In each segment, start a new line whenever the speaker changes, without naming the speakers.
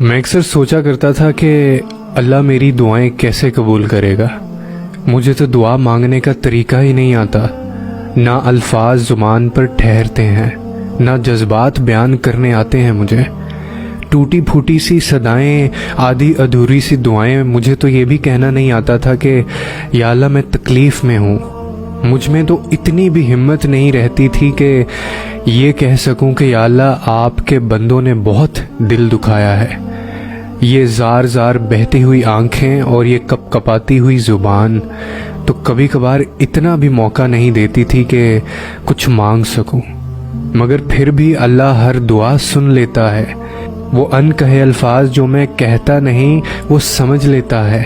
میں اکثر سوچا کرتا تھا کہ اللہ میری دعائیں کیسے قبول کرے گا۔ مجھے تو دعا مانگنے کا طریقہ ہی نہیں آتا، نہ الفاظ زبان پر ٹھہرتے ہیں، نہ جذبات بیان کرنے آتے ہیں مجھے۔ ٹوٹی پھوٹی سی صدائیں، آدھی ادھوری سی دعائیں، مجھے تو یہ بھی کہنا نہیں آتا تھا کہ یا اللہ میں تکلیف میں ہوں۔ مجھ میں تو اتنی بھی ہمت نہیں رہتی تھی کہ یہ کہہ سکوں کہ یا اللہ آپ کے بندوں نے بہت دل دکھایا ہے۔ یہ زار زار بہتی ہوئی آنکھیں اور یہ کپ کپاتی ہوئی زبان تو کبھی کبھار اتنا بھی موقع نہیں دیتی تھی کہ کچھ مانگ سکوں، مگر پھر بھی اللہ ہر دعا سن لیتا ہے۔ وہ ان کہے الفاظ جو میں کہتا نہیں وہ سمجھ لیتا ہے،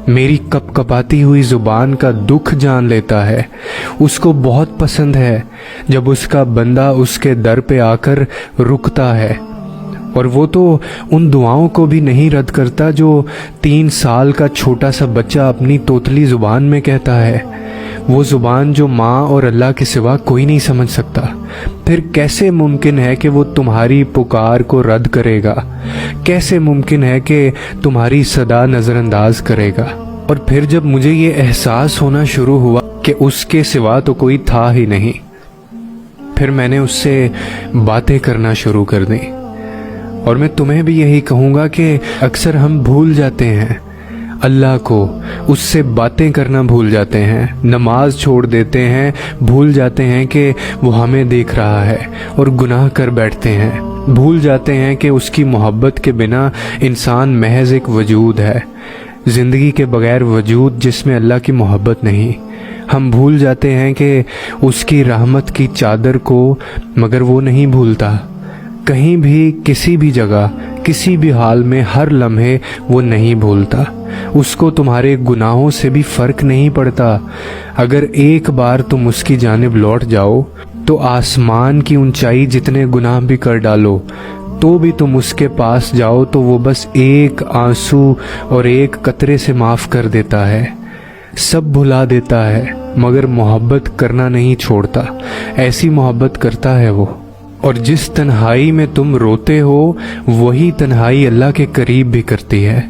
میری کپ کپاتی ہوئی زبان کا دکھ جان لیتا ہے۔ اس کو بہت پسند ہے جب اس کا بندہ اس کے در پہ آ کر رکتا ہے، اور وہ تو ان دعاؤں کو بھی نہیں رد کرتا جو 3 سال کا چھوٹا سا بچہ اپنی توتلی زبان میں کہتا ہے، وہ زبان جو ماں اور اللہ کے سوا کوئی نہیں سمجھ سکتا۔ پھر کیسے ممکن ہے کہ وہ تمہاری پکار کو رد کرے گا؟ کیسے ممکن ہے کہ تمہاری صدا نظر انداز کرے گا؟ اور پھر جب مجھے یہ احساس ہونا شروع ہوا کہ اس کے سوا تو کوئی تھا ہی نہیں، پھر میں نے اس سے باتیں کرنا شروع کر دی۔ اور میں تمہیں بھی یہی کہوں گا کہ اکثر ہم بھول جاتے ہیں اللہ کو، اس سے باتیں کرنا بھول جاتے ہیں، نماز چھوڑ دیتے ہیں، بھول جاتے ہیں کہ وہ ہمیں دیکھ رہا ہے اور گناہ کر بیٹھتے ہیں، بھول جاتے ہیں کہ اس کی محبت کے بنا انسان محض ایک وجود ہے، زندگی کے بغیر وجود جس میں اللہ کی محبت نہیں۔ ہم بھول جاتے ہیں کہ اس کی رحمت کی چادر کو، مگر وہ نہیں بھولتا۔ کہیں بھی، کسی بھی جگہ، کسی بھی حال میں، ہر لمحے وہ نہیں بھولتا۔ اس کو تمہارے گناہوں سے بھی فرق نہیں پڑتا۔ اگر ایک بار تم اس کی جانب لوٹ جاؤ تو آسمان کی اونچائی جتنے گناہ بھی کر ڈالو تو بھی تم اس کے پاس جاؤ تو وہ بس ایک آنسو اور ایک قطرے سے معاف کر دیتا ہے، سب بھلا دیتا ہے، مگر محبت کرنا نہیں چھوڑتا۔ ایسی محبت کرتا ہے وہ۔ اور جس تنہائی میں تم روتے ہو وہی تنہائی اللہ کے قریب بھی کرتی ہے۔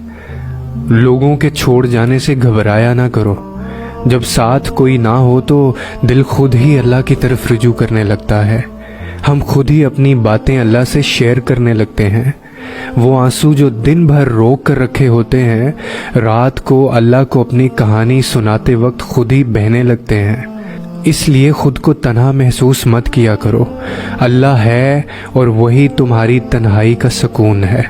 لوگوں کے چھوڑ جانے سے گھبرایا نہ کرو، جب ساتھ کوئی نہ ہو تو دل خود ہی اللہ کی طرف رجوع کرنے لگتا ہے۔ ہم خود ہی اپنی باتیں اللہ سے شیئر کرنے لگتے ہیں۔ وہ آنسو جو دن بھر روک کر رکھے ہوتے ہیں، رات کو اللہ کو اپنی کہانی سناتے وقت خود ہی بہنے لگتے ہیں۔ اس لیے خود کو تنہا محسوس مت کیا کرو، اللہ ہے اور وہی تمہاری تنہائی کا سکون ہے۔